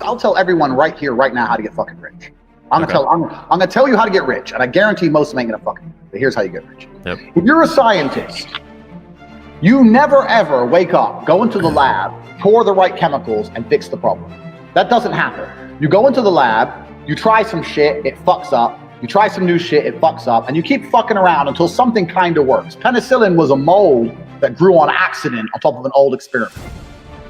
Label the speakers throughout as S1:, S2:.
S1: I'll tell everyone right here, right now, how to get fucking rich. I'm gonna tell you how to get rich, and I guarantee most of them ain't gonna fucking do it, but here's how you get rich.
S2: Yep.
S1: If you're a scientist, you never ever wake up, go into the lab, pour the right chemicals, and fix the problem. That doesn't happen. You go into the lab, you try some shit, it fucks up. You try some new shit, it fucks up, and you keep fucking around until something kind of works. Penicillin was a mold that grew on accident on top of an old experiment.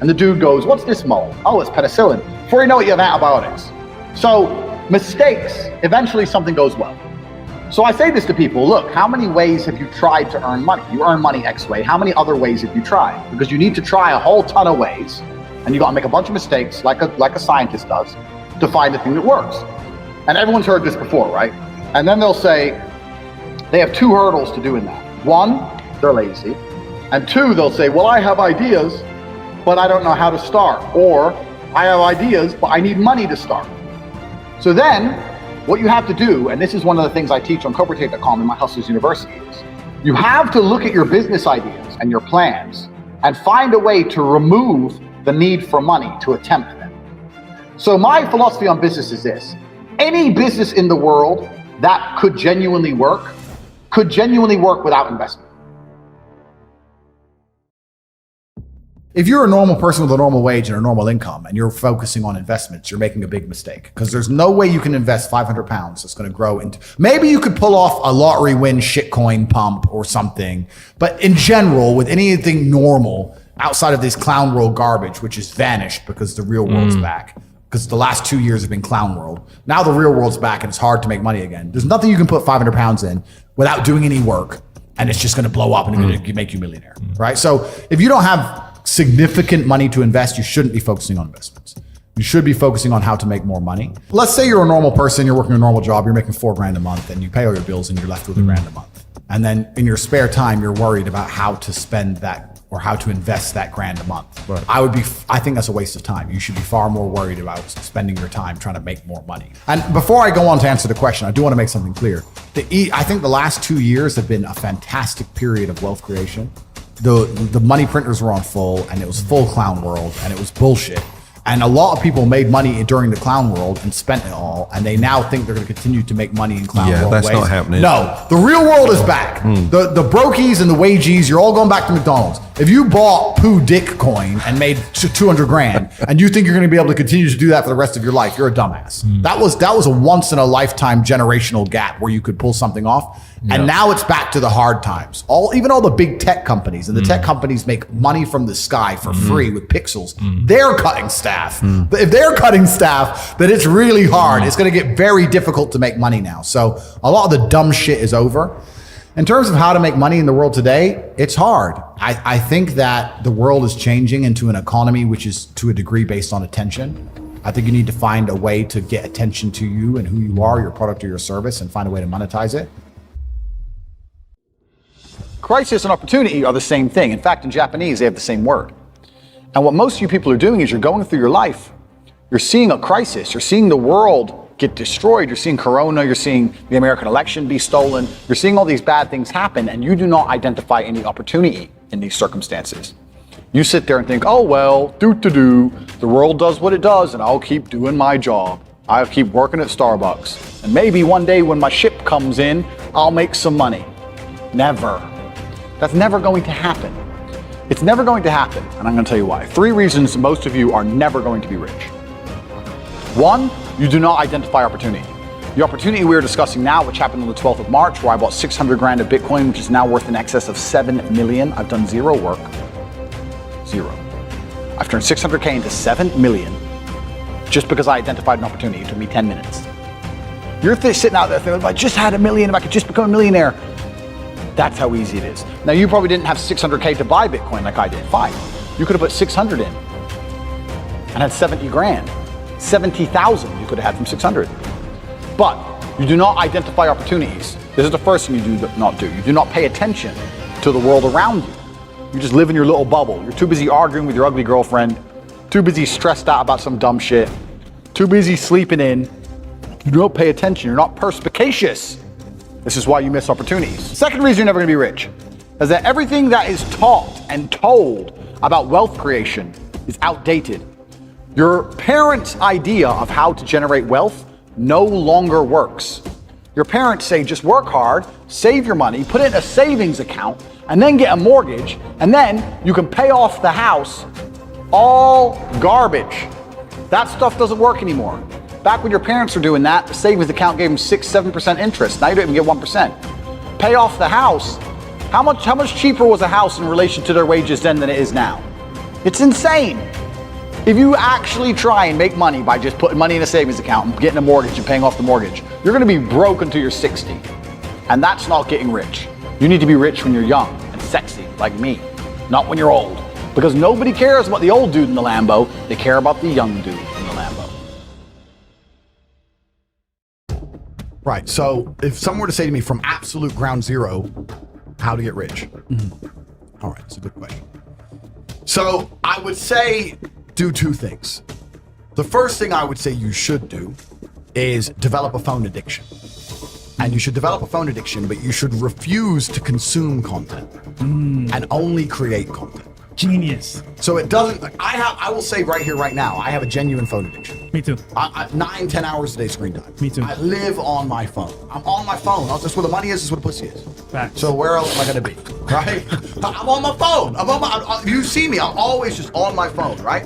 S1: And the dude goes, what's this mold? Oh, it's penicillin. Before you know it, you have antibiotics. So mistakes, eventually something goes well. So I say this to people, look, how many ways have you tried to earn money? You earn money X way. How many other ways have you tried? Because you need to try a whole ton of ways, and you got to make a bunch of mistakes like a scientist does to find the thing that works. And everyone's heard this before, right? And then they'll say they have two hurdles to doing that. One, they're lazy. And two, they'll say, well, I have ideas, but I don't know how to start. Or I have ideas, but I need money to start. So then what you have to do, and this is one of the things I teach on Tate.com in my Hustlers University, is you have to look at your business ideas and your plans and find a way to remove the need for money to attempt them. So my philosophy on business is this. Any business in the world that could genuinely work without investment.
S3: If you're a normal person with a normal wage and a normal income and you're focusing on investments, you're making a big mistake, because there's no way you can invest 500 pounds that's going to grow into, maybe you could pull off a lottery win shitcoin pump or something. But in general, with anything normal outside of this clown world garbage, which has vanished because the real world's back, because the last 2 years have been clown world. Now the real world's back and it's hard to make money again. There's nothing you can put 500 pounds in without doing any work, and it's just going to blow up and it's going to make you a millionaire, right? So if you don't have significant money to invest, you shouldn't be focusing on investments. You should be focusing on how to make more money. Let's say you're a normal person, you're working a normal job, you're making $4,000 a month, and you pay all your bills and you're left with $1,000 a month. And then in your spare time, you're worried about how to spend that or how to invest that $1,000 a month. Right. I think that's a waste of time. You should be far more worried about spending your time trying to make more money. And before I go on to answer the question, I do want to make something clear. I think the last 2 years have been a fantastic period of wealth creation. The money printers were on full, and it was full clown world, and it was bullshit. And a lot of people made money during the clown world and spent it all, and they now think they're going to continue to make money in clown world
S2: that's
S3: ways.
S2: not happening.
S3: No, the real world is back. The brokies and the wages, you're all going back to McDonald's. If you bought Pooh Dick coin and made 200 grand, and you think you're going to be able to continue to do that for the rest of your life, you're a dumbass. That was a once in a lifetime generational gap where you could pull something off. And now it's back to the hard times. Even all the big tech companies, and the tech companies make money from the sky for free with pixels. They're cutting staff. But if they're cutting staff, then it's really hard. It's going to get very difficult to make money now. So a lot of the dumb shit is over. In terms of how to make money in the world today, it's hard. I think that the world is changing into an economy which is to a degree based on attention. I think you need to find a way to get attention to you and who you are, your product or your service, and find a way to monetize it. Crisis and opportunity are the same thing. In fact, in Japanese, they have the same word. And what most of you people are doing is you're going through your life. You're seeing a crisis. You're seeing the world get destroyed. You're seeing Corona. You're seeing the American election be stolen. You're seeing all these bad things happen, and you do not identify any opportunity in these circumstances. You sit there and think, oh, well, the world does what it does, and I'll keep doing my job. I'll keep working at Starbucks. And maybe one day when my ship comes in, I'll make some money. Never. That's never going to happen. It's never going to happen, and I'm going to tell you why. 3 reasons most of you are never going to be rich. 1, you do not identify opportunity. The opportunity we're discussing now, which happened on the 12th of March, where I bought 600 grand of Bitcoin, which is now worth in excess of 7 million. I've done zero work. Zero. I've turned 600K into 7 million just because I identified an opportunity. It took me 10 minutes. You're sitting out there thinking, if I just had $1 million, if I could just become a millionaire. That's how easy it is. Now, you probably didn't have 600K to buy Bitcoin like I did. Fine. You could have put 600 in and had 70 grand. 70,000 you could have had from 600. But you do not identify opportunities. This is the first thing you do not do. You do not pay attention to the world around you. You just live in your little bubble. You're too busy arguing with your ugly girlfriend, too busy stressed out about some dumb shit, too busy sleeping in. You don't pay attention. You're not perspicacious. This is why you miss opportunities. Second reason you're never going to be rich is that everything that is taught and told about wealth creation is outdated. Your parents' idea of how to generate wealth no longer works. Your parents say just work hard, save your money, put it in a savings account, and then get a mortgage, and then you can pay off the house. All garbage. That stuff doesn't work anymore. Back when your parents were doing that, the savings account gave them 6-7% interest. Now you don't even get 1%. Pay off the house. How much cheaper was a house in relation to their wages then than it is now? It's insane. If you actually try and make money by just putting money in a savings account and getting a mortgage and paying off the mortgage, you're gonna be broke until you're 60. And that's not getting rich. You need to be rich when you're young and sexy, like me, not when you're old. Because nobody cares about the old dude in the Lambo, they care about the young dude in the Lambo.
S2: Right, so if someone were to say to me from absolute ground zero, how to get rich? All right, it's a good question. So I would say do two things. The first thing I would say you should do is develop a phone addiction. And you should develop a phone addiction, but you should refuse to consume content and only create content.
S4: Genius.
S2: So it doesn't, I will say right here, right now, I have a genuine phone addiction.
S4: Me too.
S2: 9-10 hours a day screen time.
S4: Me too.
S2: I live on my phone. I'm on my phone. That's where the money is, this is where the pussy is.
S4: Facts.
S2: So where else am I gonna be, right? I'm on my phone. You see me, I'm always just on my phone, right?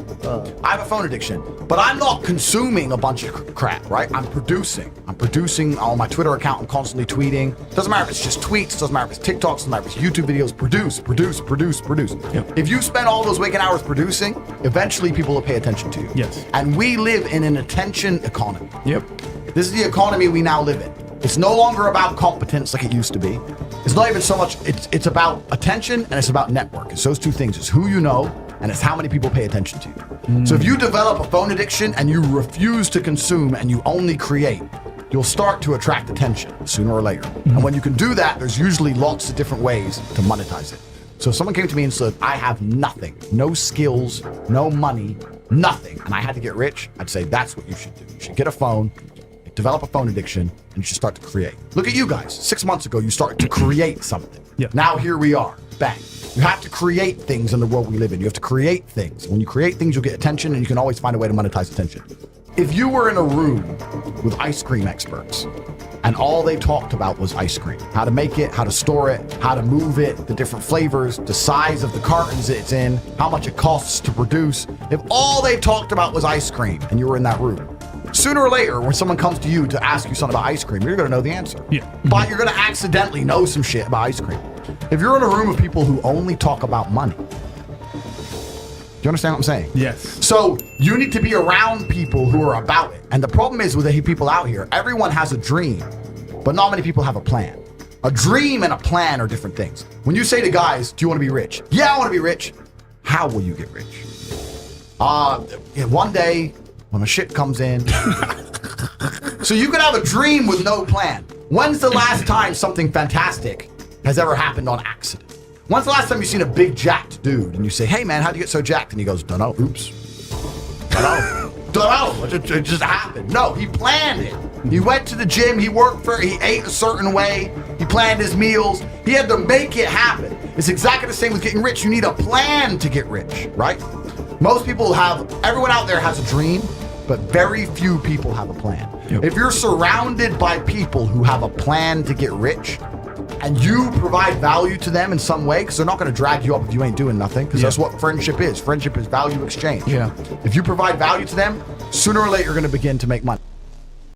S2: I have a phone addiction, but I'm not consuming a bunch of crap, right? I'm producing on my Twitter account. I'm constantly tweeting. Doesn't matter if it's just tweets, doesn't matter if it's TikToks, doesn't matter if it's YouTube videos. Produce.
S4: Yep.
S2: If you spend all those waking hours producing, eventually people will pay attention to you.
S4: Yes.
S2: And we live in an attention economy.
S4: Yep.
S2: This is the economy we now live in. It's no longer about competence like it used to be. It's not even so much, it's about attention and it's about network. It's those two things. It's who you know and it's how many people pay attention to you. So if you develop a phone addiction and you refuse to consume and you only create, you'll start to attract attention sooner or later. And when you can do that, there's usually lots of different ways to monetize it. So if someone came to me and said, I have nothing, no skills, no money, nothing, and I had to get rich, I'd say that's what you should do. You should get a phone, develop a phone addiction, and you should start to create. Look at you guys. 6 months ago, you started to create something.
S4: Yep.
S2: Now here we are. Bang. You have to create things in the world we live in. You have to create things. When you create things, you'll get attention, and you can always find a way to monetize attention. If you were in a room with ice cream experts, and all they talked about was ice cream, how to make it, how to store it, how to move it, the different flavors, the size of the cartons it's in, how much it costs to produce. If all they talked about was ice cream and you were in that room, sooner or later, when someone comes to you to ask you something about ice cream, you're gonna know the answer.
S4: Yeah.
S2: But you're gonna accidentally know some shit about ice cream. If you're in a room of people who only talk about money, do you understand what I'm saying?
S4: Yes.
S2: So you need to be around people who are about it. And the problem is with the people out here, everyone has a dream, but not many people have a plan. A dream and a plan are different things. When you say to guys, do you want to be rich? Yeah, I want to be rich. How will you get rich? One day when the shit comes in. So you could have a dream with no plan. When's the last time something fantastic has ever happened on accident? When's the last time you've seen a big jacked dude and you say, hey man, how'd you get so jacked? And he goes, dunno, oops. Dunno, it just happened. No, he planned it. He went to the gym, he ate a certain way, he planned his meals, he had to make it happen. It's exactly the same with getting rich. You need a plan to get rich, right? Everyone out there has a dream, but very few people have a plan.
S4: Yep.
S2: If you're surrounded by people who have a plan to get rich, and you provide value to them in some way, because they're not going to drag you up if you ain't doing nothing, because that's what friendship is. Friendship is value exchange.
S4: Yeah.
S2: If you provide value to them, sooner or later you're going to begin to make money.